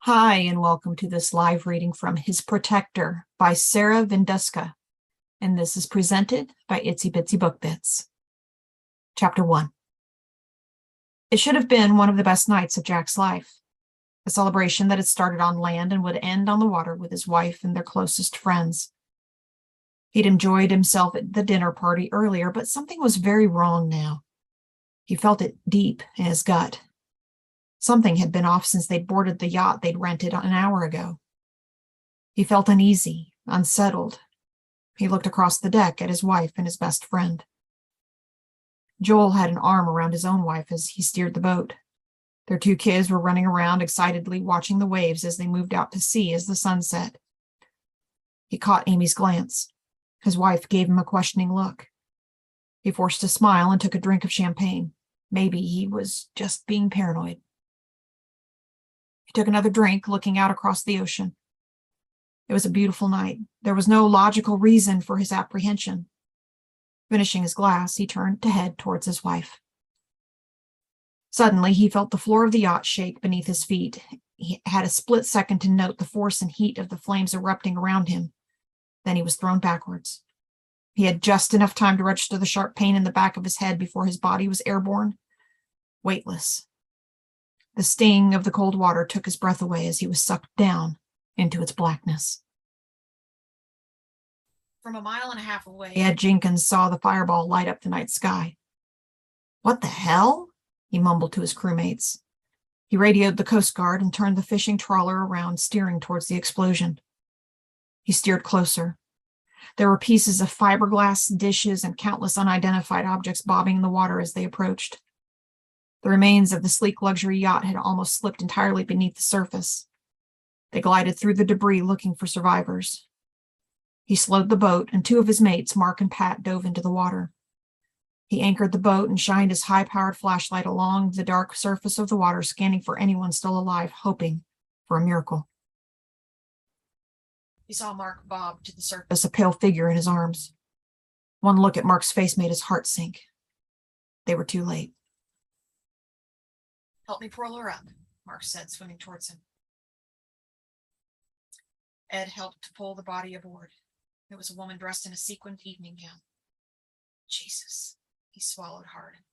Hi, and welcome to this live reading from His Protector by Sara Vinduska, and this is presented by Itsy Bitsy Book Bits. Chapter 1. It should have been one of the best nights of Jack's life, a celebration that had started on land and would end on the water with his wife and their closest friends. He'd enjoyed himself at the dinner party earlier, but something was very wrong now. He felt it deep in his gut. Something had been off since they'd boarded the yacht they'd rented an hour ago. He felt uneasy, unsettled. He looked across the deck at his wife and his best friend. Joel had an arm around his own wife as he steered the boat. Their two kids were running around excitedly watching the waves as they moved out to sea as the sun set. He caught Amy's glance. His wife gave him a questioning look. He forced a smile and took a drink of champagne. Maybe he was just being paranoid. He took another drink, looking out across the ocean. It was a beautiful night. There was no logical reason for his apprehension. Finishing his glass, he turned to head towards his wife. Suddenly, he felt the floor of the yacht shake beneath his feet. He had a split second to note the force and heat of the flames erupting around him. Then he was thrown backwards. He had just enough time to register the sharp pain in the back of his head before his body was airborne, weightless. The sting of the cold water took his breath away as he was sucked down into its blackness. From a mile and a half away, Ed Jenkins saw the fireball light up the night sky. "What the hell?" he mumbled to his crewmates. He radioed the Coast Guard and turned the fishing trawler around, steering towards the explosion. He steered closer. There were pieces of fiberglass, dishes, and countless unidentified objects bobbing in the water as they approached. The remains of the sleek luxury yacht had almost slipped entirely beneath the surface. They glided through the debris looking for survivors. He slowed the boat, and two of his mates, Mark and Pat, dove into the water. He anchored the boat and shined his high-powered flashlight along the dark surface of the water, scanning for anyone still alive, hoping for a miracle. He saw Mark bob to the surface, a pale figure in his arms. One look at Mark's face made his heart sink. They were too late. "Help me pull her up," Mark said, swimming towards him. Ed helped to pull the body aboard. It was a woman dressed in a sequined evening gown. Jesus, he swallowed hard.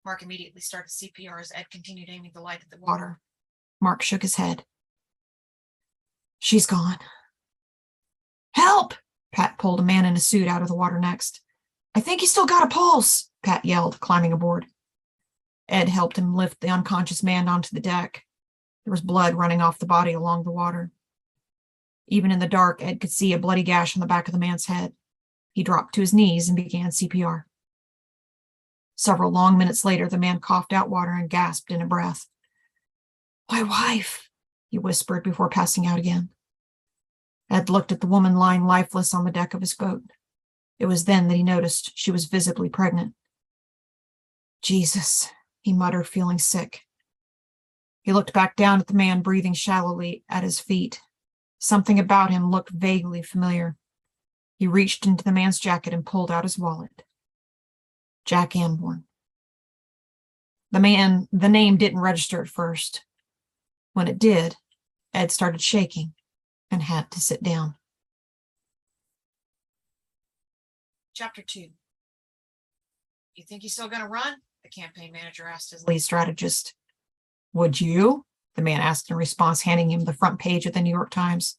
Mark immediately started CPR as Ed continued aiming the light at the water. Mark shook his head. "She's gone." "Help!" Pat pulled a man in a suit out of the water next. "I think he's still got a pulse," Pat yelled, climbing aboard. Ed helped him lift the unconscious man onto the deck. There was blood running off the body along the water. Even in the dark, Ed could see a bloody gash on the back of the man's head. He dropped to his knees and began CPR. Several long minutes later, the man coughed out water and gasped in a breath. "My wife," he whispered before passing out again. Ed looked at the woman lying lifeless on the deck of his boat. It was then that he noticed she was visibly pregnant. "Jesus," he muttered, feeling sick. He looked back down at the man breathing shallowly at his feet. Something about him looked vaguely familiar. He reached into the man's jacket and pulled out his wallet. Jack Amborn. The name didn't register at first. When it did, Ed started shaking and had to sit down. Chapter 2. "You think he's still going to run?" the campaign manager asked his lead strategist. "Would you?" the man asked in response, handing him the front page of the New York Times.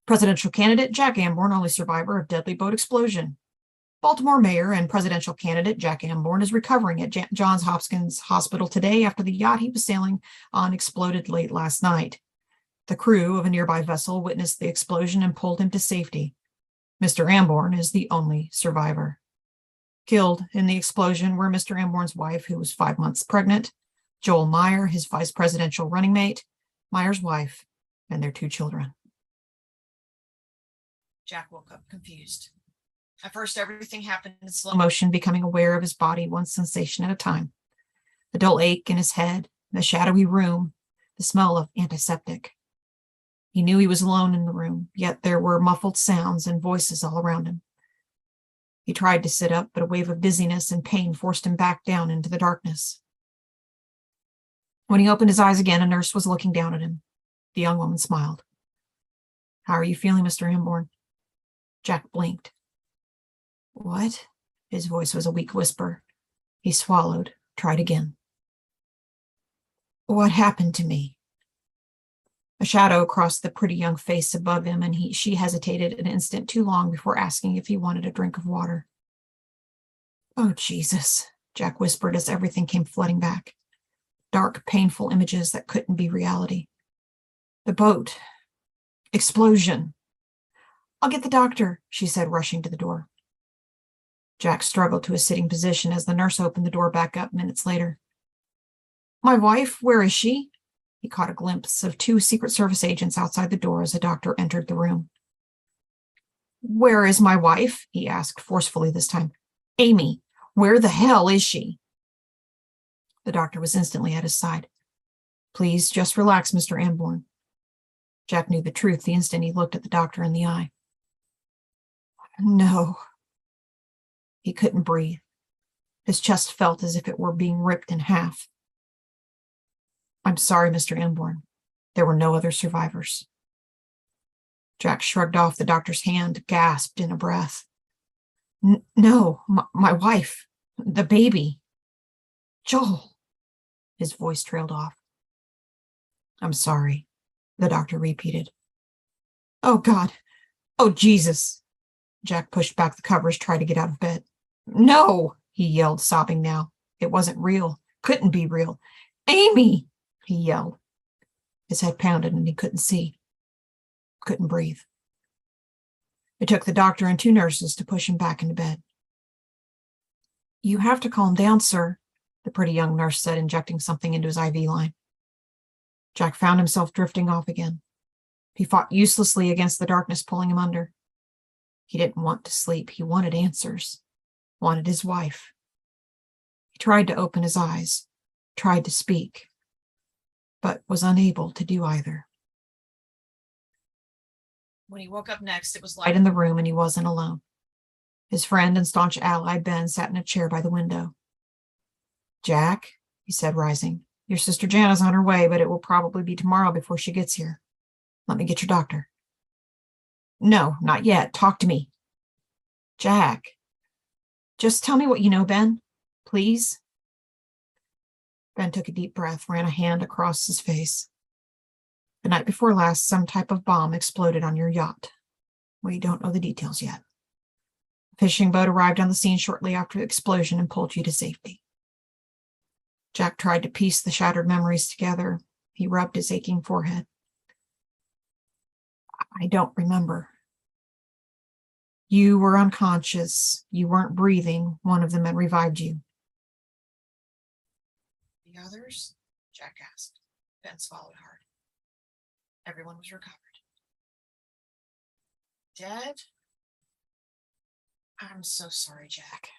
"Presidential candidate Jack Amborn, only survivor of deadly boat explosion. Baltimore mayor and presidential candidate Jack Amborn is recovering at Johns Hopkins Hospital today after the yacht he was sailing on exploded late last night. The crew of a nearby vessel witnessed the explosion and pulled him to safety. Mr. Amborn is the only survivor. Killed in the explosion were Mr. Amborn's wife, who was 5 months pregnant, Joel Meyer, his vice presidential running mate, Meyer's wife, and their 2 children. Jack woke up confused. At first, everything happened in slow motion, becoming aware of his body one sensation at a time. The dull ache in his head, the shadowy room, the smell of antiseptic. He knew he was alone in the room, yet there were muffled sounds and voices all around him. He tried to sit up, but a wave of dizziness and pain forced him back down into the darkness. When he opened his eyes again, a nurse was looking down at him. The young woman smiled. "How are you feeling, Mr. Amborn?" Jack blinked. "What?" His voice was a weak whisper. He swallowed, tried again. "What happened to me?" A shadow crossed the pretty young face above him, and she hesitated an instant too long before asking if he wanted a drink of water. "Oh, Jesus," Jack whispered as everything came flooding back. Dark, painful images that couldn't be reality. The boat. Explosion. "I'll get the doctor," she said, rushing to the door. Jack struggled to a sitting position as the nurse opened the door back up minutes later. "My wife, where is she?" He caught a glimpse of 2 Secret Service agents outside the door as the doctor entered the room. "Where is my wife?" he asked forcefully this time. "Amy, where the hell is she?" The doctor was instantly at his side. "Please, just relax, Mr. Amborn." Jack knew the truth the instant he looked at the doctor in the eye. "No." He couldn't breathe. His chest felt as if it were being ripped in half. "I'm sorry, Mr. Amborn. There were no other survivors." Jack shrugged off the doctor's hand, gasped in a breath. No, my wife, the baby. Joel." His voice trailed off. "I'm sorry," the doctor repeated. "Oh, God. Oh, Jesus." Jack pushed back the covers, tried to get out of bed. "No," he yelled, sobbing now. It wasn't real. Couldn't be real. "Amy," he yelled. His head pounded and he couldn't see. Couldn't breathe. It took the doctor and 2 nurses to push him back into bed. "You have to calm down, sir," the pretty young nurse said, injecting something into his IV line. Jack found himself drifting off again. He fought uselessly against the darkness pulling him under. He didn't want to sleep. He wanted answers. Wanted his wife. He tried to open his eyes, tried to speak, but was unable to do either. When he woke up next, it was light in the room and he wasn't alone. His friend and staunch ally, Ben, sat in a chair by the window. "Jack," he said, rising, "your sister Jana's on her way, but it will probably be tomorrow before she gets here. Let me get your doctor." "No, not yet. Talk to me." "Jack, just tell me what you know, Ben. Please." Ben took a deep breath, ran a hand across his face. "The night before last, some type of bomb exploded on your yacht. We don't know the details yet. A fishing boat arrived on the scene shortly after the explosion and pulled you to safety." Jack tried to piece the shattered memories together. He rubbed his aching forehead. "I don't remember." "You were unconscious. You weren't breathing. One of them had revived you." "The others?" Jack asked. Ben swallowed hard. "Everyone was recovered." "Dead?" "I'm so sorry, Jack."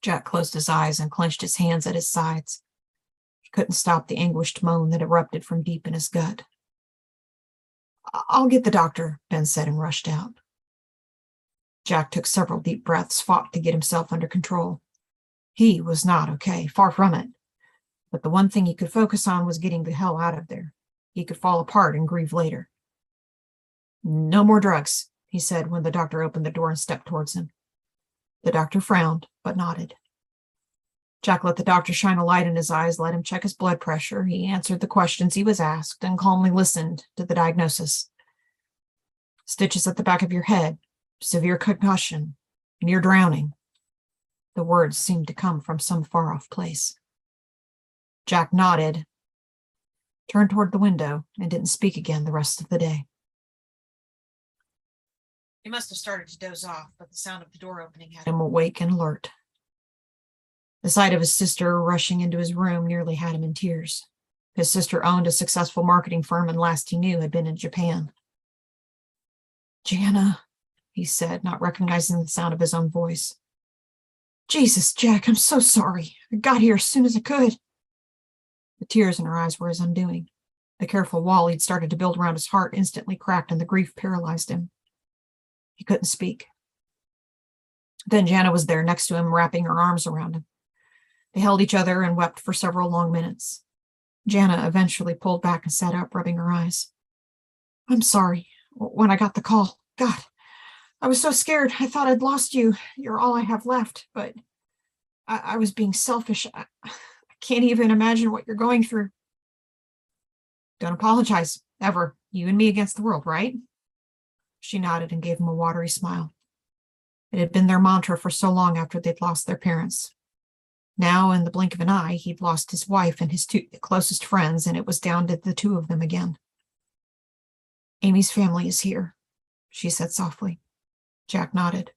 Jack closed his eyes and clenched his hands at his sides. He couldn't stop the anguished moan that erupted from deep in his gut. "I'll get the doctor," Ben said and rushed out. Jack took several deep breaths, fought to get himself under control. He was not okay, far from it. But the one thing he could focus on was getting the hell out of there. He could fall apart and grieve later. "No more drugs," he said when the doctor opened the door and stepped towards him. The doctor frowned, but nodded. Jack let the doctor shine a light in his eyes, let him check his blood pressure. He answered the questions he was asked and calmly listened to the diagnosis. "Stitches at the back of your head, severe concussion, near drowning." The words seemed to come from some far-off place. Jack nodded, turned toward the window, and didn't speak again the rest of the day. He must have started to doze off, but the sound of the door opening had him awake and alert. The sight of his sister rushing into his room nearly had him in tears. His sister owned a successful marketing firm and last he knew had been in Japan. "Jana," he said, not recognizing the sound of his own voice. "Jesus, Jack, I'm so sorry. I got here as soon as I could." The tears in her eyes were his undoing. The careful wall he'd started to build around his heart instantly cracked and the grief paralyzed him. He couldn't speak. Then Jana was there next to him, wrapping her arms around him. They held each other and wept for several long minutes. Jana eventually pulled back and sat up, rubbing her eyes. I'm sorry. When I got the call, God, I was so scared. I thought I'd lost you. You're all I have left, but I was being selfish. I can't even imagine what you're going through. Don't apologize, ever. You and me against the world, right? She nodded and gave him a watery smile. It had been their mantra for so long after they'd lost their parents. Now, in the blink of an eye, he'd lost his wife and his two closest friends, and it was down to the two of them again. Amy's family is here, she said softly. Jack nodded.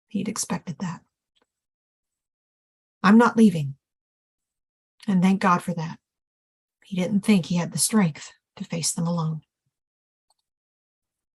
He'd expected that. I'm not leaving. And thank God for that. He didn't think he had the strength to face them alone.